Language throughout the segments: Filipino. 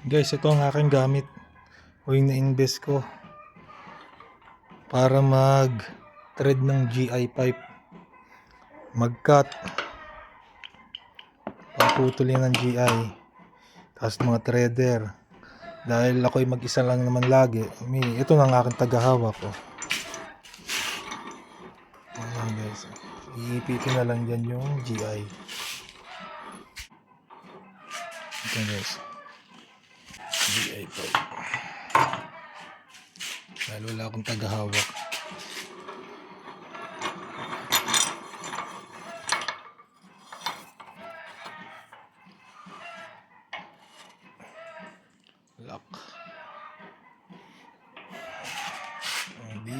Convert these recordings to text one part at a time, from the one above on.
Guys, ito ang aking gamit o yung na-invest ko para mag-thread ng GI pipe, mag-cut, pagputulin ng GI, tapos mga threader. Dahil ako'y mag-isa lang naman lagi, ito na ang aking tagahawak ko. Ayan guys, iipitin na lang dyan yung GI. Ito guys, GI pipe. Dahil wala akong tagahawak. Lock. Hindi.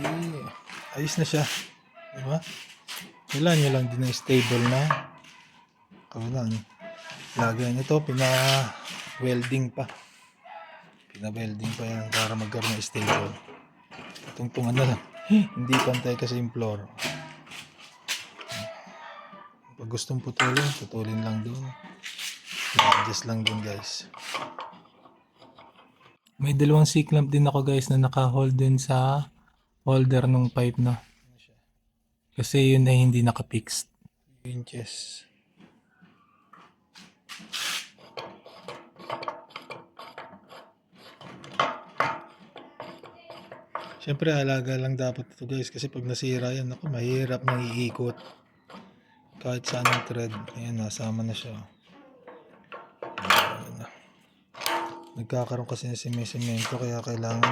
Ayos na siya. Diba? Kailangan nyo lang din na stable na. Kailangan. Lagyan ito, pina-welding pa. Pina-welding pa yan para magkaroon na stable. Tungtungan na lang. Hindi pantay kasi yung floor. Pag gustong putulin lang din. I-adjust lang din guys. May dalawang C-clamp din ako guys na naka-hold din sa holder ng pipe na. Kasi yun ay hindi naka-fixed. Inches. Siyempre alaga lang dapat ito guys kasi pag nasira yan ako mahirap nang iikot. Kahit saan ang thread. Ayan, nasama na siya. Nagkakaroon kasi ng semento kaya kailangan